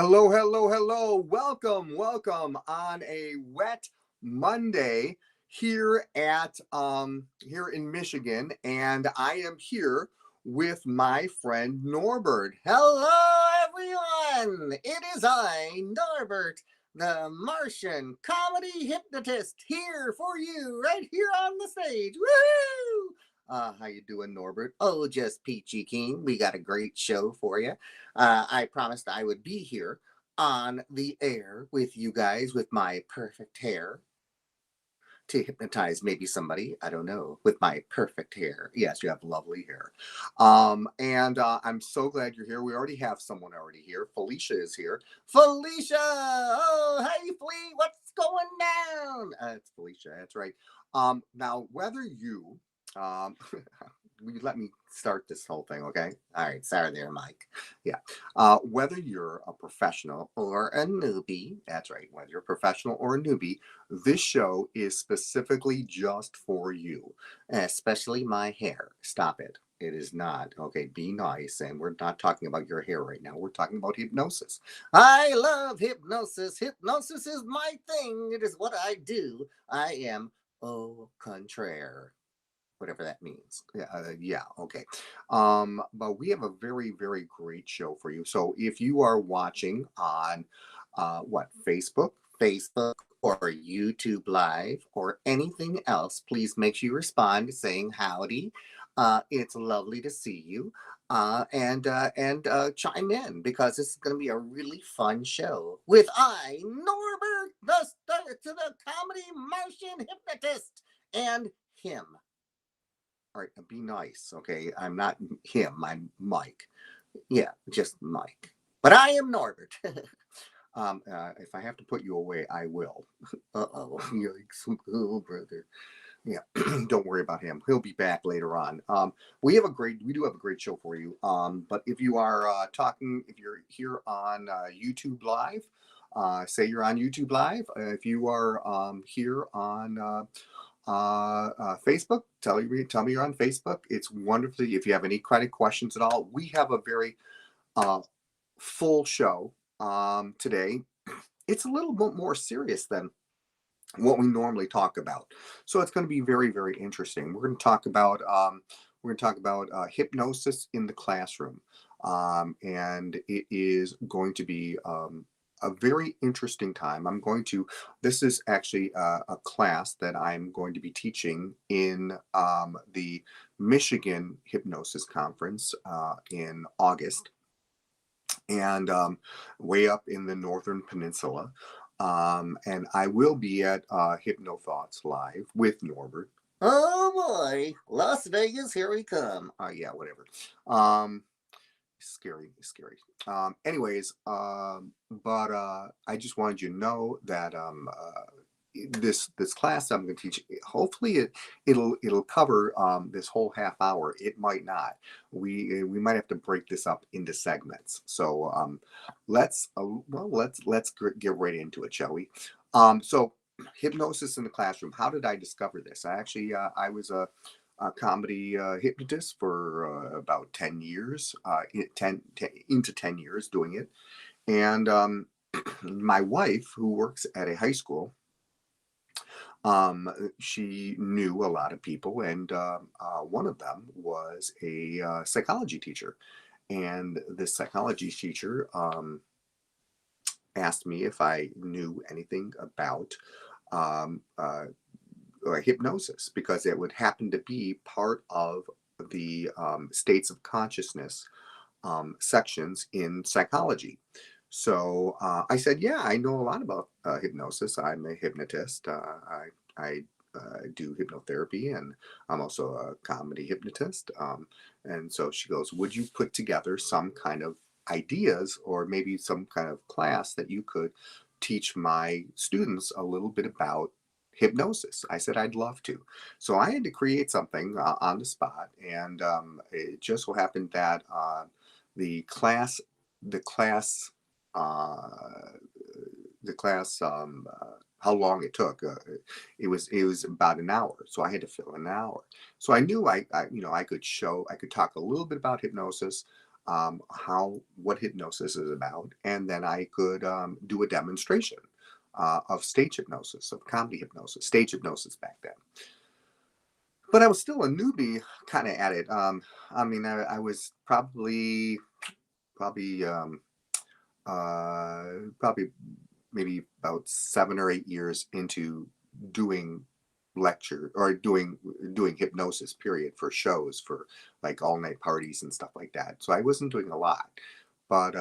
Hello, hello, hello. Welcome on a wet Monday here in Michigan, and I am here with my friend Norbert. Hello, everyone. It is I, Norbert, the Martian comedy hypnotist, here for you, right here on the stage. Woohoo! How you doing, Norbert? Oh, just peachy keen. We got a great show for you. I promised I would be here on the air with you guys with my perfect hair to hypnotize maybe somebody. I don't know, with my perfect hair. Yes, you have lovely hair. And I'm so glad you're here. We already have someone already here. Felicia is here. Felicia! Oh, hey, Flea, what's going down? It's Felicia, that's right. Now, whether you um, will you let me start this whole thing, okay? All right, sorry there, Mike. Yeah. Whether you're a professional or a newbie, that's right, whether you're a professional or a newbie, this show is specifically just for you, especially my hair. Stop it. It is not. Okay, be nice. And we're not talking about your hair right now. We're talking about hypnosis. I love hypnosis. Hypnosis is my thing. It is what I do. I am au contraire, whatever that means. Yeah, okay. But we have a very, very great show for you. So if you are watching on Facebook, or YouTube Live, or anything else, please make sure you respond saying howdy. It's lovely to see you. And chime in because this is going to be a really fun show with Norbert, the comedy Martian hypnotist, and him. All right, be nice, okay? I'm not him, I'm Mike. Yeah, just Mike. But I am Norbert. If I have to put you away, I will. Uh-oh, yikes. Oh, brother. Yeah, don't worry about him. He'll be back later on. We do have a great show for you. But if you are if you're here on YouTube Live, say you're on YouTube Live. If you are here on Facebook, tell me you're on Facebook. It's wonderful. If you have any kind of questions at all, we have a very uh, full show today. It's a little bit more serious than what we normally talk about, so it's going to be very, very interesting. We're going to talk about hypnosis in the classroom, and it is going to be a very interesting time. This is actually a class that I'm going to be teaching in the Michigan Hypnosis Conference in August, and way up in the Northern Peninsula. And I will be at Hypno Thoughts Live with Norbert. Oh boy, Las Vegas, here we come. Yeah, whatever. Scary. Anyways, but I just wanted you to know that this class I'm going to teach, hopefully it'll cover this whole half hour. It might not. We might have to break this up into segments. So let's get right into it, shall we? So hypnosis in the classroom. How did I discover this? I was a comedy hypnotist for about 10 years, into 10 years doing it. And my wife, who works at a high school, she knew a lot of people, and one of them was a psychology teacher. And this psychology teacher asked me if I knew anything about um, uh, hypnosis, because it would happen to be part of the states of consciousness sections in psychology. So I said, yeah, I know a lot about hypnosis. I'm a hypnotist. I do hypnotherapy, and I'm also a comedy hypnotist. And so she goes, would you put together some kind of ideas, or maybe some kind of class that you could teach my students a little bit about hypnosis? I said, I'd love to. So I had to create something on the spot. And it just so happened that the class, the class, uh, the class, how long it took. It was about an hour, so I had to fill an hour. So I knew I could talk a little bit about hypnosis, what hypnosis is about, and then I could do a demonstration of stage hypnosis, of comedy hypnosis, stage hypnosis back then. But I was still a newbie kind of at it. I mean, I was probably probably maybe about 7 or 8 years into doing lecture or doing hypnosis period for shows for like all night parties and stuff like that. So I wasn't doing a lot, but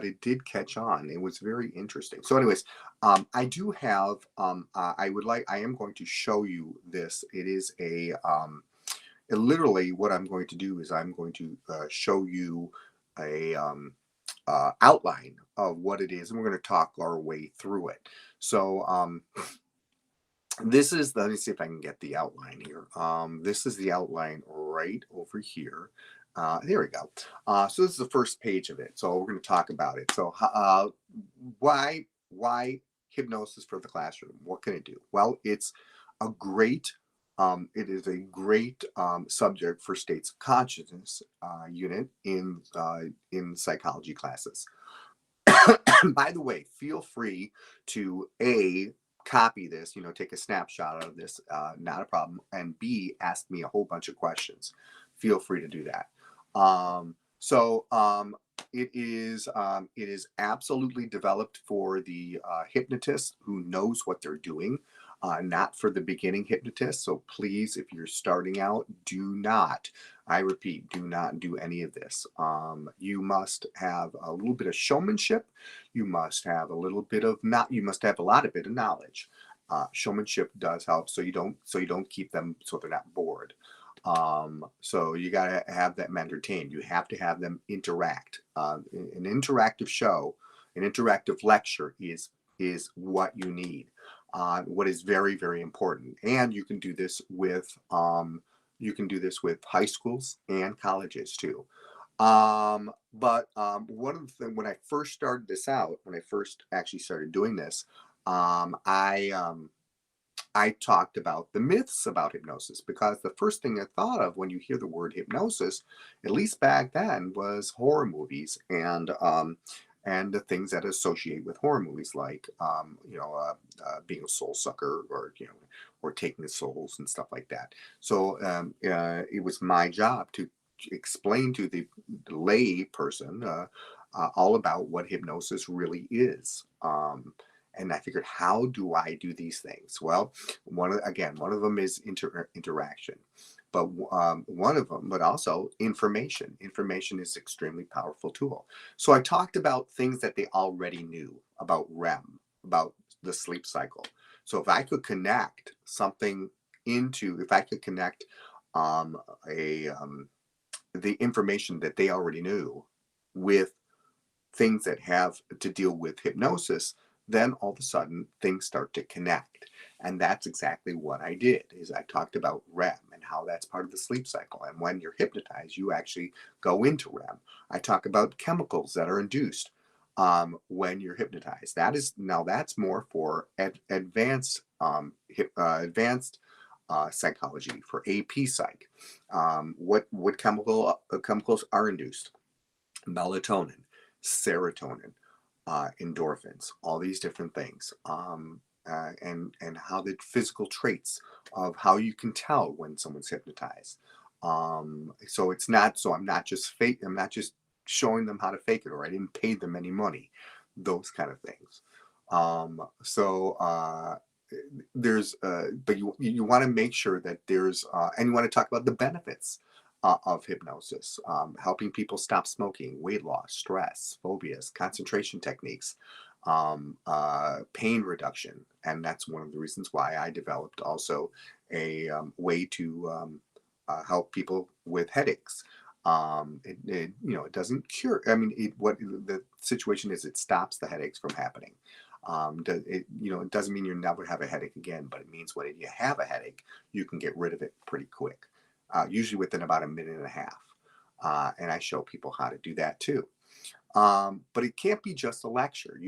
it did catch on. It was very interesting. So anyways, I do have I am going to show you this. It is literally what I'm going to do is I'm going to show you a outline of what it is, and we're going to talk our way through it. So this is let me see if I can get the outline here. This is the outline right over here. There we go. So this is the first page of it. So we're going to talk about it. So why hypnosis for the classroom? What can it do? Well, it's a great it is a great subject for states of consciousness unit in psychology classes. By the way, feel free to copy this, take a snapshot of this, not a problem, and B, ask me a whole bunch of questions. Feel free to do that. It is absolutely developed for the hypnotist who knows what they're doing, not for the beginning hypnotist. So please, if you're starting out, I repeat, do not do any of this. You must have a little bit of showmanship. You must have a little bit of you must have a lot of bit of knowledge. Showmanship does help, so you don't keep them so they're not bored. So you got to have them entertained. You have to have them interact. An interactive show, an interactive lecture is what you need. What is very, very important. And you can do this with high schools and colleges too. But one of the things when I first started this out, when I first actually started doing this, I talked about the myths about hypnosis, because the first thing I thought of when you hear the word hypnosis, at least back then, was horror movies and the things that associate with horror movies, like being a soul sucker, or taking the souls and stuff like that. So it was my job to explain to the lay person all about what hypnosis really is. And I figured, how do I do these things? Well, one of them is interaction, but one of them, but also information. Information is an extremely powerful tool. So I talked about things that they already knew about REM, about the sleep cycle. So if I could connect the information that they already knew with things that have to deal with hypnosis, then all of a sudden things start to connect. And that's exactly what I did. Is I talked about REM and how that's part of the sleep cycle. And when you're hypnotized, you actually go into REM. I talk about chemicals that are induced when you're hypnotized. That's more for advanced psychology, for AP Psych. What chemicals are induced? Melatonin, serotonin, endorphins, all these different things, and how the physical traits of how you can tell when someone's hypnotized. So I'm not just showing them how to fake it, or I didn't pay them any money, those kind of things. But you want to make sure that and you want to talk about the benefits of hypnosis, helping people stop smoking, weight loss, stress, phobias, concentration techniques, pain reduction. And that's one of the reasons why I developed also a way to help people with headaches. It doesn't cure. I mean, what the situation is, it stops the headaches from happening. It doesn't mean you never have a headache again, but it means when you have a headache, you can get rid of it pretty quick, usually within about a minute and a half. And I show people how to do that too. But it can't be just a lecture.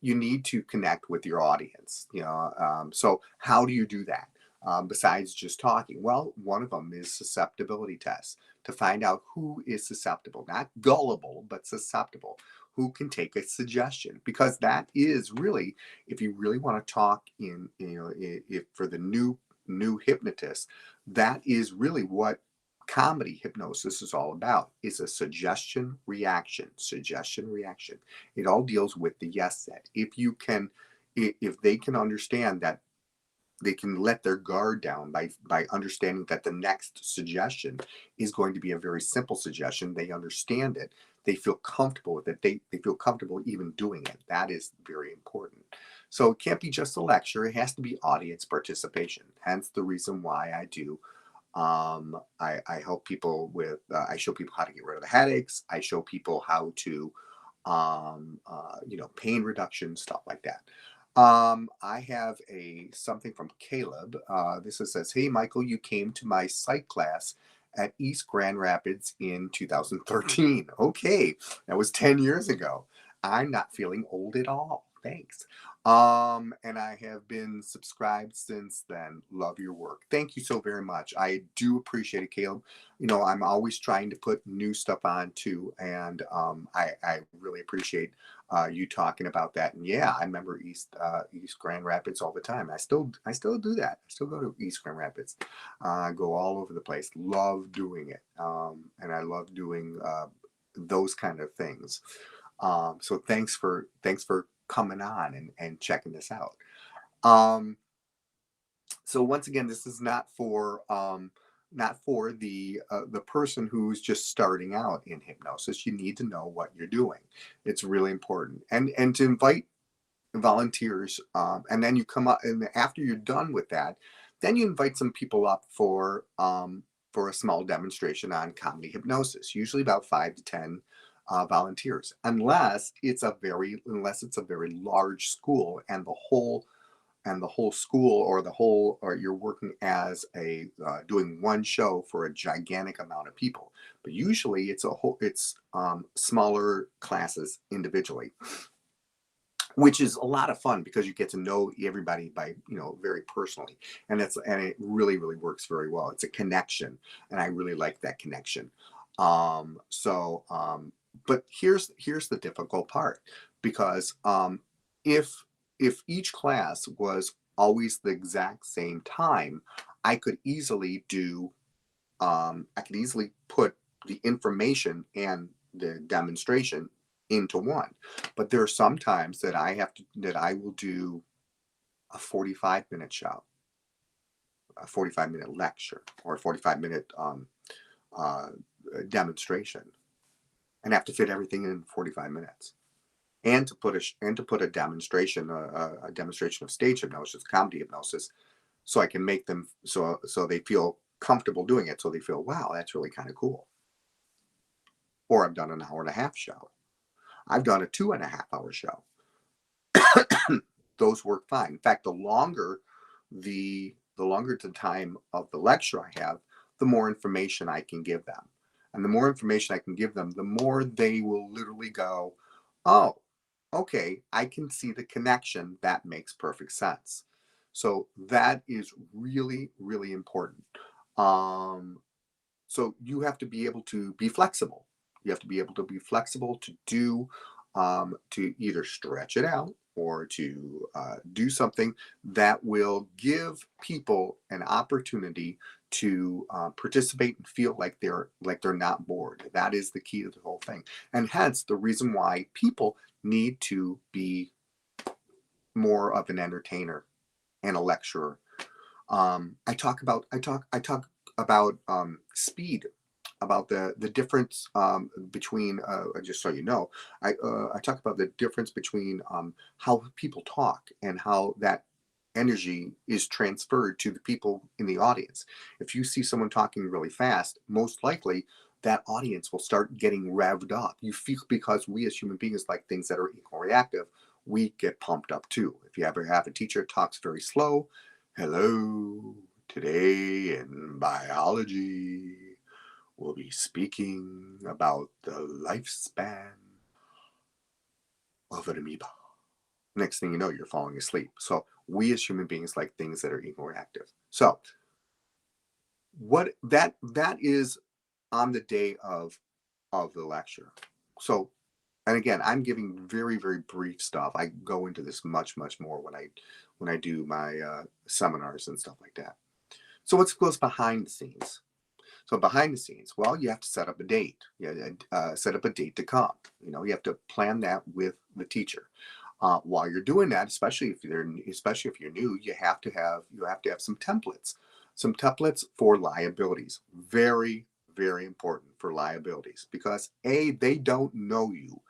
You need to connect with your audience. So how do you do that? besides just talking? Well, one of them is susceptibility tests to find out who is susceptible, not gullible, but susceptible, who can take a suggestion. Because that is really, if you really want to talk in, if for the new hypnotist, that is really what comedy hypnosis is all about, is a suggestion reaction. It all deals with the yes set. If they can understand that, they can let their guard down by understanding that the next suggestion is going to be a very simple suggestion. They understand it, they feel comfortable with it, they feel comfortable even doing it. That is very important. So it can't be just a lecture, it has to be audience participation. Hence the reason why I do, I help people with, I show people how to get rid of the headaches. I show people how to, pain reduction, stuff like that. I have something from Caleb. Says, "Hey Michael, you came to my psych class at East Grand Rapids in 2013. Okay, that was 10 years ago. I'm not feeling old at all. Thanks. And I have been subscribed since then. Love your work." Thank you so very much. I do appreciate it, Caleb. I'm always trying to put new stuff on too, and I really appreciate you talking about that. And yeah, I remember East Grand Rapids all the time. I still do that. I still go to East Grand Rapids. Go all over the place. Love doing it, and I love doing those kind of things. So thanks for coming on and checking this out. So once again, this is not for the person who's just starting out in hypnosis. You need to know what you're doing. It's really important, and to invite volunteers, and then you come up, and after you're done with that, then you invite some people up for a small demonstration on comedy hypnosis. Usually about 5 to 10 volunteers, unless it's a very large school, and the whole school, or you're working as a doing one show for a gigantic amount of people. But usually it's smaller classes individually, which is a lot of fun because you get to know everybody by very personally, and it really works very well. It's a connection, and I really like that connection. But here's the difficult part, because if each class was always the exact same time, I could easily put the information and the demonstration into one. But there are some times that I will do a 45-minute show, a 45-minute lecture, or a 45-minute uh, demonstration, and have to fit everything in 45 minutes. And to put a demonstration, a demonstration of stage hypnosis, comedy hypnosis, so I can make them so they feel comfortable doing it, so they feel, wow, that's really kind of cool. Or I've done an hour and a half show. I've done a 2.5 hour show. Those work fine. In fact, the longer the time of the lecture I have, the more information I can give them. And the more information I can give them, the more they will literally go, oh, okay, I can see the connection. That makes perfect sense. So that is really, really important. So you have to be able to be flexible. You have to be able to be flexible to do, to either stretch it out, or to do something that will give people an opportunity to participate and feel like they're not bored. That is the key to the whole thing, and hence the reason why people need to be more of an entertainer and a lecturer. I talk about speed, about the difference between, just so you know, I talk about the difference between how people talk and how that energy is transferred to the people in the audience. If you see someone talking really fast, most likely that audience will start getting revved up. You feel, because we as human beings like things that are equal reactive, we get pumped up too. If you ever have a teacher that talks very slow, hello, today in biology, we'll be speaking about the lifespan of an amoeba. Next thing you know, you're falling asleep. So We as human beings like things that are interactive. So what that is on the day of the lecture. So, and again, I'm giving very, very brief stuff. I go into this much, much more when I do my seminars and stuff like that. So what goes behind the scenes? So behind the scenes, well, you have to set up a date. Set up a date to come. You have to plan that with the teacher. While you're doing that, especially if you're new, you have to have some templates for liabilities. Very, very important for liabilities, because A, they don't know you.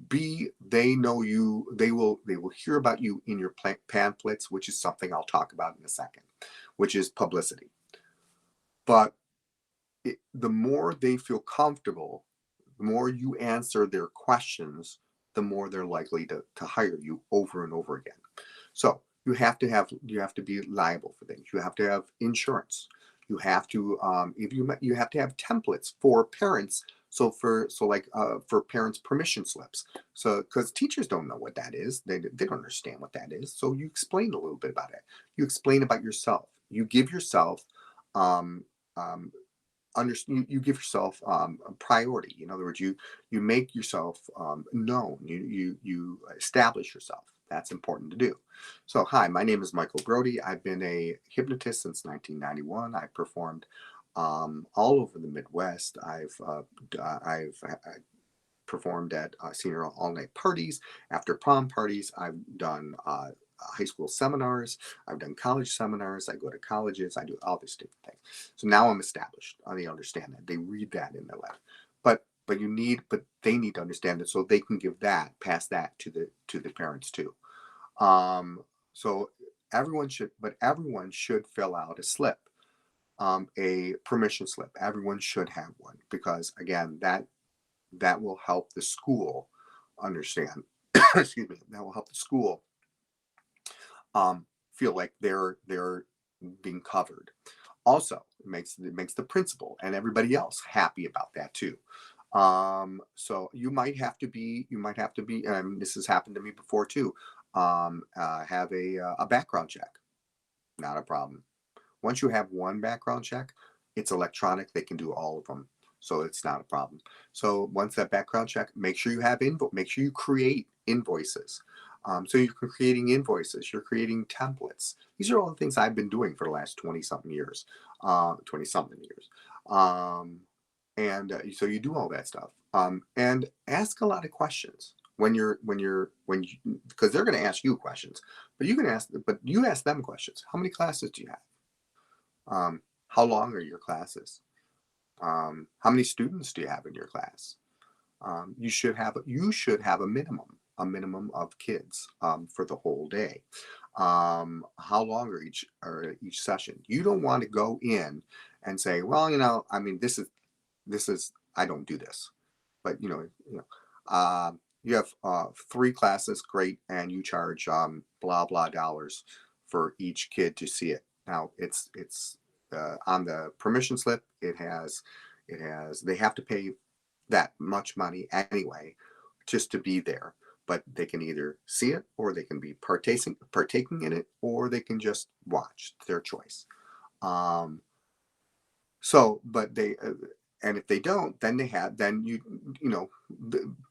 B, they know you. They will hear about you in your pamphlets, which is something I'll talk about in a second, which is publicity. But the more they feel comfortable, the more you answer their questions, the more they're likely to hire you over and over again. So you have to be liable for things. You have to have insurance. You have to you have to have templates for parents. So for parents' permission slips. So because teachers don't know what that is, they don't understand what that is. So you explain a little bit about it. You explain about yourself. You give yourself um, um, you give yourself a priority. In other words, you make yourself known. You establish yourself. That's important to do. So hi, my name is Michael Brody. I've been a hypnotist since 1991. I performed all over the Midwest. I've performed at senior all night parties, after prom parties. I've done high school seminars. I've done college seminars. I go to colleges. I do all these different things. So now I'm established. They understand that. They read that in their life. But they need to understand it so they can pass that to the parents too. So everyone should fill out a slip, a permission slip. Everyone should have one, because again, that will help the school understand. Excuse me. That will help the school feel like they're being covered. Also, it makes the principal and everybody else happy about that too. So you might have to be, and this has happened to me before too. Have a background check. Not a problem. Once you have one background check, it's electronic. They can do all of them, so it's not a problem. So once that background check, make sure you have make sure you create invoices. So you're creating invoices, you're creating templates. These are all the things I've been doing for the last 20 something years. So you do all that stuff, and ask a lot of questions because they're going to ask you questions, but you ask them questions. How many classes do you have? How long are your classes? How many students do you have in your class? You should have a minimum of kids for the whole day. How long are each session? You don't want to go in and say, well, I mean, this is I don't do this, but you have 3 classes, great, and you charge blah blah dollars for each kid to see it. Now it's on the permission slip. It has they have to pay that much money anyway just to be there, but they can either see it, or they can be partaking in it, or they can just watch. Their choice. But they and if they don't, then the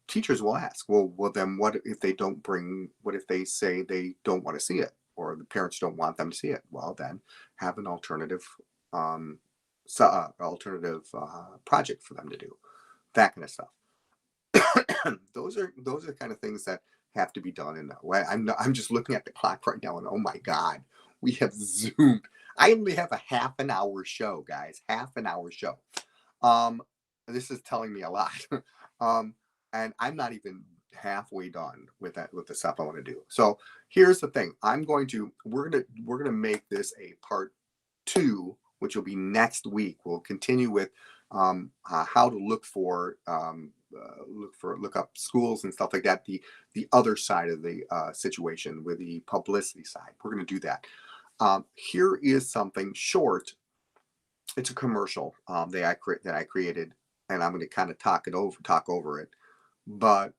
teachers will ask, well then what if they don't bring? What if they say they don't want to see it, or the parents don't want them to see it? Well, then have an alternative project for them to do, that kind of stuff. those are kind of things that have to be done in that way. I'm just looking at the clock right now, and oh my God, we have zoomed. I only have a half an hour show, guys. Half an hour show. This is telling me a lot. And I'm not even halfway done with the stuff I want to do. So here's the thing. We're gonna make this a part 2, which will be next week. We'll continue with how to look up schools and stuff like that. The other side of the situation with the publicity side. We're going to do that. Here is something short. It's a commercial that I created, and I'm going to kind of talk over it. But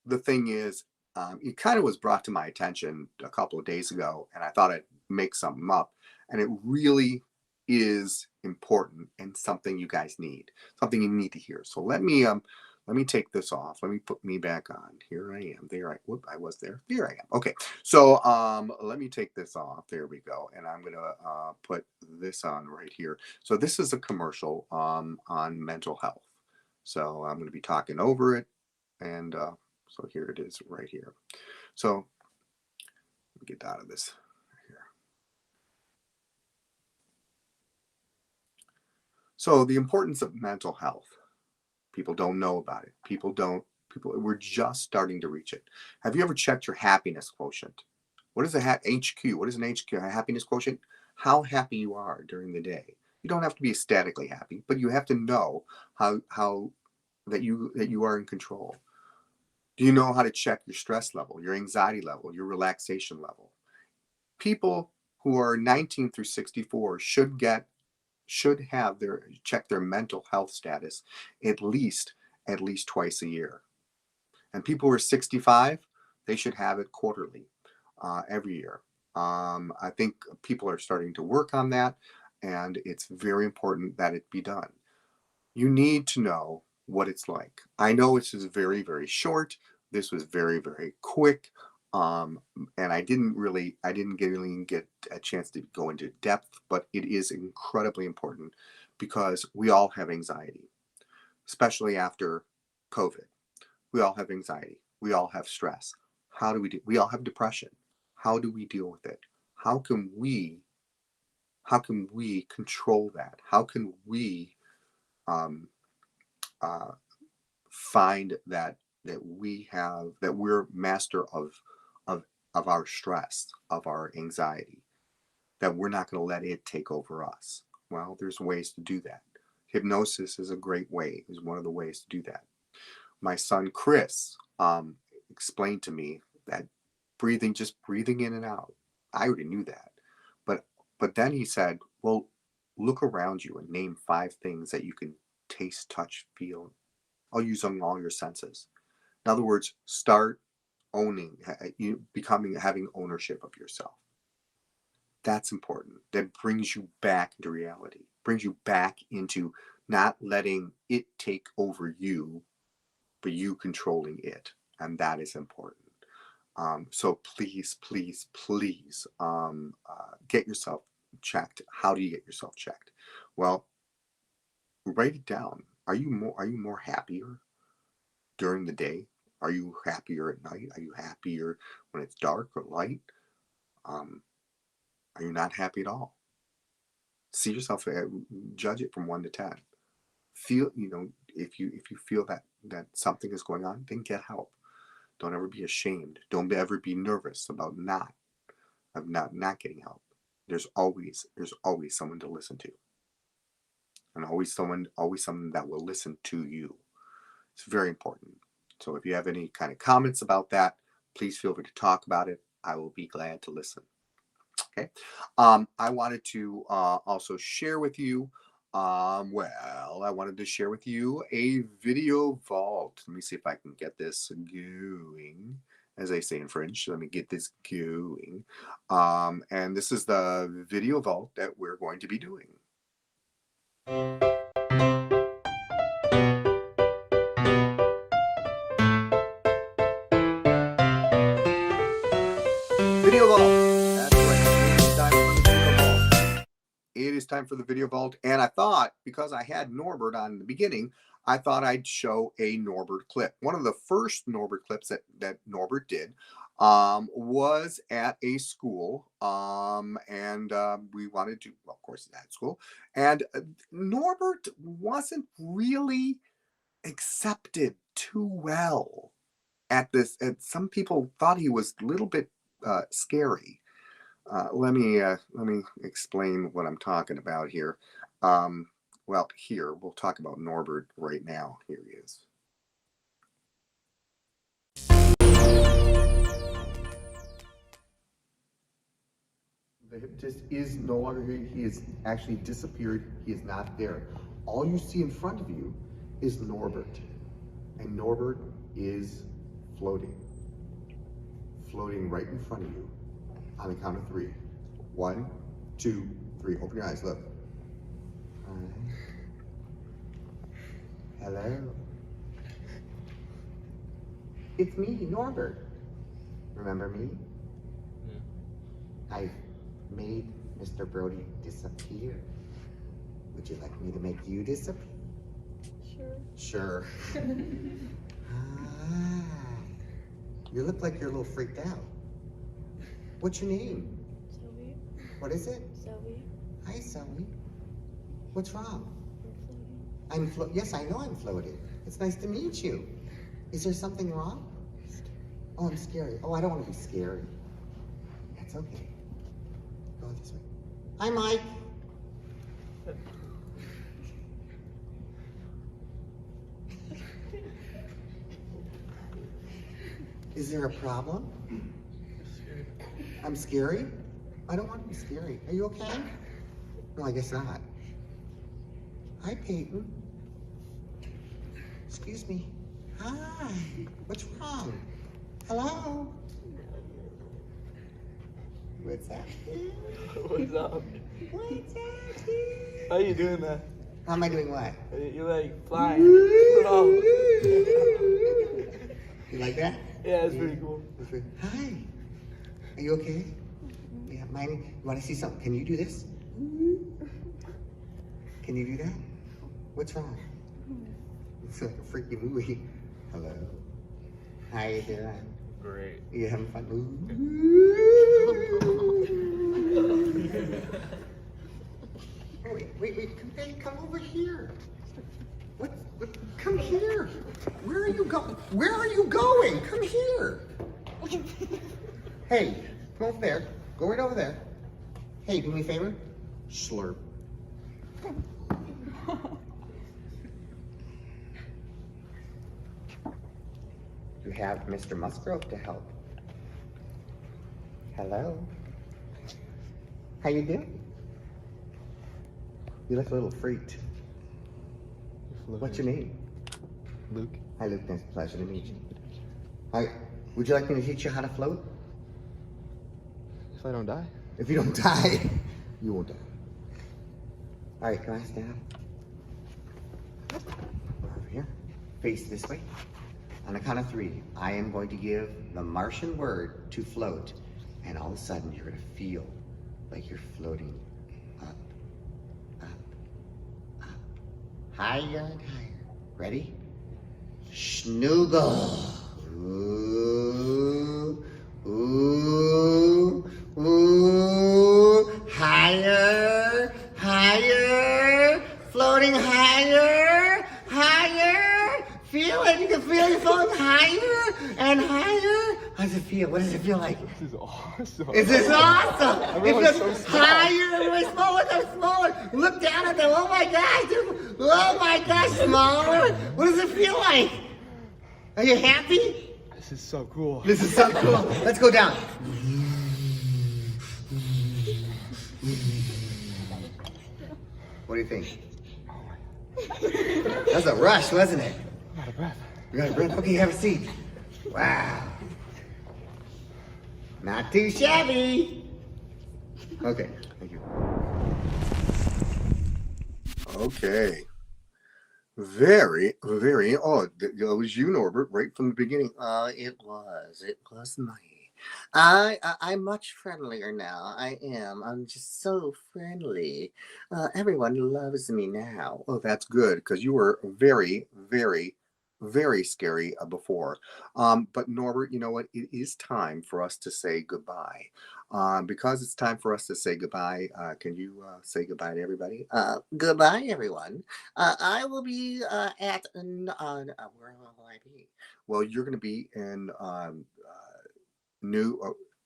the thing is, it kind of was brought to my attention a couple of days ago, and I thought I'd make something up. And it really is important and something you guys need, something you need to hear. So let me take this off. Let me put me back on. Here I am. There I was there. There I am. Okay. So let me take this off. There we go. And I'm gonna put this on right here. So this is a commercial on mental health. So I'm gonna be talking over it, and so here it is right here. So let me get out of this here. So the importance of mental health. People don't know about it. We're just starting to reach it. Have you ever checked your happiness quotient? What is a HQ? What is an HQ? A happiness quotient? How happy you are during the day. You don't have to be ecstatically happy, but you have to know how that you are in control. Do you know how to check your stress level, your anxiety level, your relaxation level? People who are 19 through 64 should have check their mental health status at least twice a year. And people who are 65, they should have it quarterly, every year. I think people are starting to work on that, and it's very important that it be done. You need to know what it's like. I know this is very, very short. This was very, very quick. And I didn't really get a chance to go into depth, but it is incredibly important because we all have anxiety, especially after COVID. We all have anxiety. We all have stress. How do we do? We all have depression. How do we deal with it? How can we control that? How can we um, find that we're master of our stress, of our anxiety, that we're not going to let it take over us? Well, there's ways to do that. Hypnosis is a great way, is one of the ways to do that. My son Chris explained to me that just breathing in and out. I already knew that, but then he said, well, look around you and name 5 things that you can taste, touch, feel. I'll use all your senses. In other words, start owning, having ownership of yourself. That's important. That brings you back into reality, brings you back into not letting it take over you, but you controlling it. And that is important. So please, please, please get yourself checked. How do you get yourself checked? Well, write it down. Are you more happier during the day? Are you happier at night? Are you happier when it's dark or light? Are you not happy at all? See yourself, judge it from 1 to 10. Feel, if you feel that something is going on, then get help. Don't ever be ashamed. Don't ever be nervous about not getting help. There's always someone to listen to, and always someone that will listen to you. It's very important. So if you have any kind of comments about that, please feel free to talk about it. I will be glad to listen. Okay. I wanted to also share with you, I wanted to share with you a video vault. Let me see if I can get this going, as they say in French. Let me get this going. And this is the video vault that we're going to be doing. Video vault. That's right. It is time for the video vault. And I thought, because I had Norbert on in the beginning, I thought I'd show a Norbert clip. One of the first Norbert clips that Norbert did was at a school. And we wanted to, well, of course, it's at school. And Norbert wasn't really accepted too well at this. And some people thought he was a little bit scary. Let me explain what I'm talking about here. Well, here we'll talk about Norbert right now. Here he is. The hypnotist is no longer here. He has actually disappeared. He is not there. All you see in front of you is Norbert, and Norbert is floating. floating right in front of you. On the count of 3. 1, 2, 3. Open your eyes, look. Hello. It's me, Norbert. Remember me? I made Mr. Brody disappear. Would you like me to make you disappear? Sure. Hi. You look like you're a little freaked out. What's your name? Zoe. What is it? Zoe. Hi, Zoe. What's wrong? We're floating. Yes, I know I'm floating. It's nice to meet you. Is there something wrong? Oh, I'm scary. Oh, I don't want to be scary. That's okay. Go this way. Hi, Mike. Is there a problem? I'm scary? I don't want to be scary. Are you okay? No, I guess not. Hi, Peyton. Excuse me. Hi. What's wrong? Hello? What's up? What's up? What's up? How you doing, man? How am I doing what? You like flying? Oh. You like that? Yeah, it's pretty cool. Hi. Are you okay? Yeah, mine. You want to see something? Can you do this? Can you do that? What's wrong? It's like a freaky movie. Hello. How you doing? Great. You having fun? Oh, wait, come over here. What, come here. Where are you going? Where are you going? Come here. Hey, come over there. Go right over there. Hey, do me a favor. Slurp. You have Mr. Musgrove to help. Hello. How you doing? You look a little freaked. What's your name? Luke. Hi, Luke. Nice pleasure to meet you. Hi. Would you like me to teach you how to float? If I don't die? If you don't die, you won't die. All right, come on, stand up. Over here. Face this way. On the count of 3, I am going to give the Martian word to float, and all of a sudden you're going to feel like you're floating up, up, up, higher and higher. Ready? Schnoogle. Ooh, ooh, ooh, higher, higher, floating higher, higher. Feel it, you can feel it floating higher and higher. How does it feel? What does it feel like? This is awesome. This is awesome. It Everyone's feels so small. higher, everyone's smaller, they're smaller. Look down at them, oh my gosh, oh my gosh, smaller. What does it feel like? Are you happy? This is so cool. This is so cool. Let's go down. What do you think? That was a rush, wasn't it? I'm out of breath. You got a breath? Okay, have a seat. Wow. Not too shabby. Okay, thank you. Okay. Very, oh, that was you, Norbert, right from the beginning. It was me. I'm much friendlier now. I am. I'm just so friendly. Everyone loves me now. Oh, that's good, because you were very, very scary before. But Norbert, you know what? It is time for us to say goodbye. Because it's time for us to say goodbye, can you say goodbye to everybody? Goodbye, everyone. I will be at, where will I be? Well, you're going to be in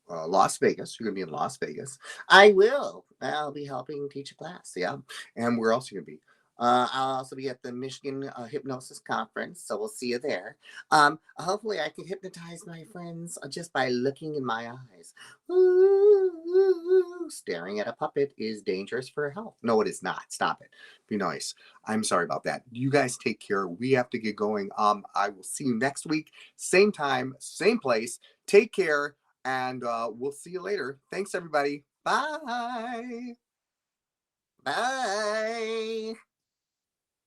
Las Vegas. You're going to be in Las Vegas. I'll be helping teach a class. Yeah. And where else are you going to be? I'll also be at the Michigan Hypnosis Conference, so we'll see you there. Hopefully I can hypnotize my friends just by looking in my eyes. Ooh, staring at a puppet is dangerous for health. No, it is not. Stop it. Be nice. I'm sorry about that. You guys take care. We have to get going. I will see you next week. Same time, same place. Take care. And we'll see you later. Thanks, everybody. Bye. Bye.